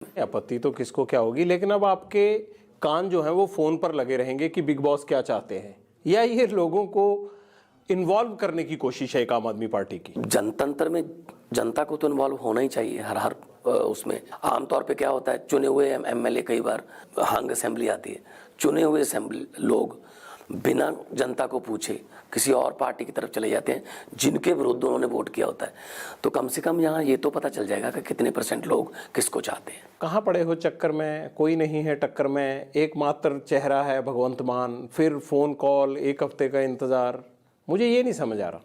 आपत्ति तो किसको क्या होगी, लेकिन अब आपके कान जो है वो फोन पर लगे रहेंगे कि बिग बॉस क्या चाहते हैं, या ये लोगों को इन्वॉल्व करने की कोशिश है एक आम आदमी पार्टी की। जनतंत्र में जनता को तो इन्वॉल्व होना ही चाहिए हर उसमें। आमतौर पे क्या होता है, चुने हुए एमएलए, कई बार हंग असेंबली आती है, चुने हुए असेंबली लोग बिना जनता को पूछे किसी और पार्टी की तरफ चले जाते हैं जिनके विरुद्ध उन्होंने वोट किया होता है। तो कम से कम यहाँ ये तो पता चल जाएगा कि कितने % लोग किसको चाहते हैं। कहाँ पड़े हो चक्कर में, कोई नहीं है टक्कर में, एकमात्र चेहरा है भगवंत मान, फिर फोन कॉल, एक हफ्ते का इंतजार, मुझे ये नहीं समझ आ रहा।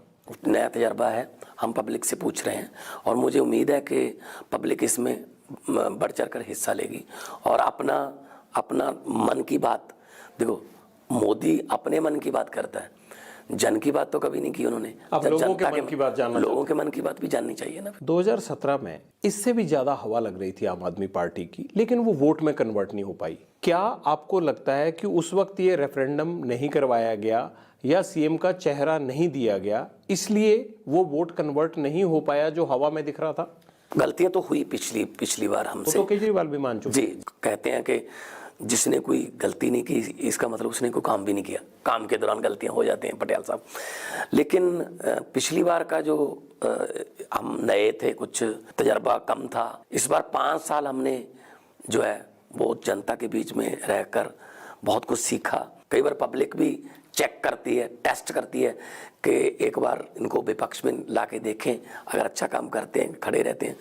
नया तजर्बा है, हम पब्लिक से पूछ रहे हैं और मुझे उम्मीद है कि पब्लिक इसमें बढ़ चढ़ कर हिस्सा लेगी और अपना मन की बात, देखो मोदी अपने मन की बात करता है, जन की बात तो कभी नहीं की उन्होंने। अब लोगों के मन की बात जानना, लोगों के मन की बात भी जाननी चाहिए ना। 2017 में इससे भी ज्यादा हवा लग रही थी आम आदमी पार्टी की, लेकिन वो वोट में कन्वर्ट नहीं हो पाई। क्या आपको लगता है कि उस वक्त ये रेफरेंडम नहीं करवाया गया या सीएम का चेहरा नहीं दिया गया, इसलिए वो वोट कन्वर्ट नहीं हो पाया जो हवा में दिख रहा था? गलतियां तो हुई पिछली बार हमसे, तो केजरीवाल भी मान चुके। जी, कहते हैं कि जिसने कोई गलती नहीं की इसका मतलब उसने कोई काम भी नहीं किया। काम के दौरान गलतियां हो जाती हैं पटियाल साहब, लेकिन पिछली बार का जो हम नए थे, कुछ तजर्बा कम था। इस बार 5 साल हमने जो है वो जनता के बीच में रहकर बहुत कुछ सीखा। कई बार पब्लिक भी चेक करती है, टेस्ट करती है कि एक बार इनको विपक्ष में ला के देखें, अगर अच्छा काम करते हैं, खड़े रहते हैं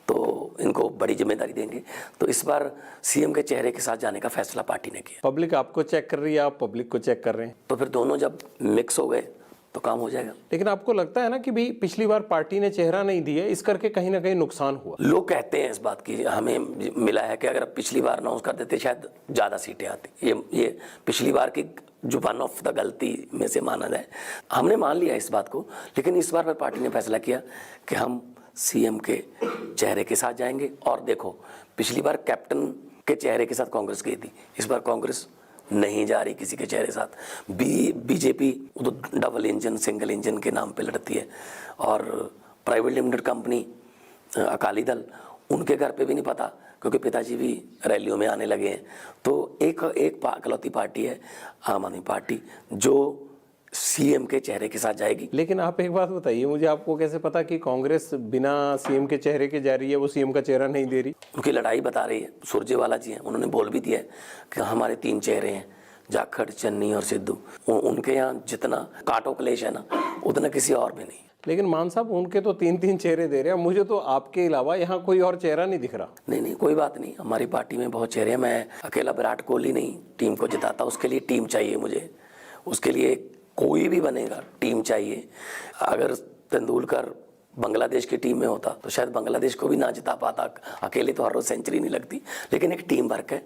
तो इनको बड़ी जिम्मेदारी देंगे। तो इस बार सीएम के चेहरे के साथ जाने का फैसला पार्टी ने किया। पब्लिक आपको चेक कर रही है, आप पब्लिक को चेक कर रहे हैं, तो फिर दोनों जब मिक्स हो गए तो काम हो जाएगा। लेकिन आपको लगता है ना कि भी पिछली बार पार्टी ने चेहरा नहीं दिया, इस करके कहीं ना कहीं नुकसान हुआ? लोग कहते हैं इस बात की, हमें मिला है कि अगर पिछली बार अनाउंस कर देते शायद ज़्यादा सीटें आती। ये पिछली बार की जो वन ऑफ द गलती में से माना जाए, हमने मान लिया इस बात को। लेकिन इस बार पार्टी ने फैसला किया कि हम सीएम के चेहरे के साथ जाएंगे। और देखो, पिछली बार कैप्टन के चेहरे के साथ कांग्रेस गई थी, इस बार कांग्रेस नहीं जा रही किसी के चेहरे साथ। बीजेपी तो डबल इंजन, सिंगल इंजन के नाम पे लड़ती है। और private limited company Akali Dal, उनके घर पे भी नहीं पता, क्योंकि पिताजी भी रैलियों में आने लगे हैं। तो एक इकलौती पार्टी है आम आदमी पार्टी जो सीएम के चेहरे के साथ जाएगी। लेकिन आप एक बात बताइए मुझे, आपको कैसे पता कि कांग्रेस बिना सीएम के चेहरे के जा रही है, वो सीएम का चेहरा नहीं दे रही? उनकी लड़ाई बता रही है। सुरजेवाला जी हैं, उन्होंने बोल भी दिया है कि हमारे 3 चेहरे हैं, जाखड़, चन्नी और सिद्धू। उनके यहाँ जितना काटो क्लेश है ना, उतना किसी और में नहीं। लेकिन मान साहब, उनके तो 3 चेहरे दे रहे हैं, मुझे तो आपके अलावा यहाँ कोई और चेहरा नहीं दिख रहा। नहीं, कोई बात नहीं, हमारी पार्टी में बहुत चेहरे हैं। मैं अकेला विराट कोहली नहीं टीम को जिताता, उसके लिए टीम चाहिए मुझे। उसके लिए कोई भी बनेगा, टीम चाहिए। अगर तेंदुलकर बांग्लादेश की टीम में होता तो शायद बांग्लादेश को भी ना जिता पाता। अकेले तो हर रोज सेंचुरी नहीं लगती, लेकिन एक टीम वर्क है,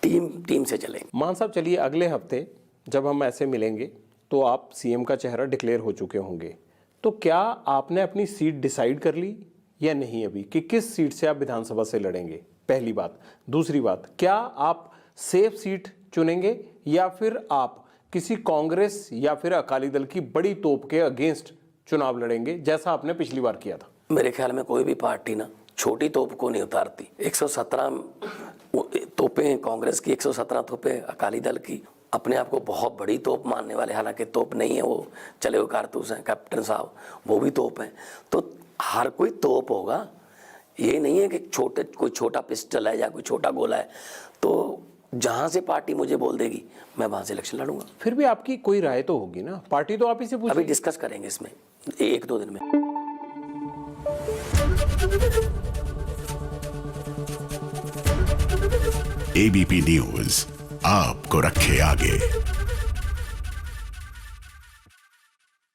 टीम से चलेंगे। मान साहब, चलिए अगले हफ्ते जब हम ऐसे मिलेंगे तो आप सीएम का चेहरा डिक्लेयर हो चुके होंगे, तो क्या आपने अपनी सीट डिसाइड कर ली या नहीं अभी, कि किस सीट से आप विधानसभा से लड़ेंगे? पहली बात। दूसरी बात, क्या आप सेफ सीट चुनेंगे या फिर आप किसी कांग्रेस या फिर अकाली दल की बड़ी तोप के अगेंस्ट चुनाव लड़ेंगे, जैसा आपने पिछली बार किया था? मेरे ख्याल में कोई भी पार्टी ना छोटी तोप को नहीं उतारती। 117 तोपें कांग्रेस की, 117 तोपें अकाली दल की। अपने आप को बहुत बड़ी तोप मानने वाले, हालांकि तोप नहीं है, वो चले हुए कारतूस हैं। कैप्टन साहब वो भी तोप हैं। तो हर कोई तोप होगा, ये नहीं है कि कोई छोटा पिस्टल है या कोई छोटा गोला है। तो जहां से पार्टी मुझे बोल देगी मैं वहां से इलेक्शन लड़ूंगा। फिर भी आपकी कोई राय तो होगी ना, पार्टी तो आप ही से पूछेगी। अभी डिस्कस करेंगे इसमें 1-2 दिन में। एबीपी न्यूज आपको रखे आगे।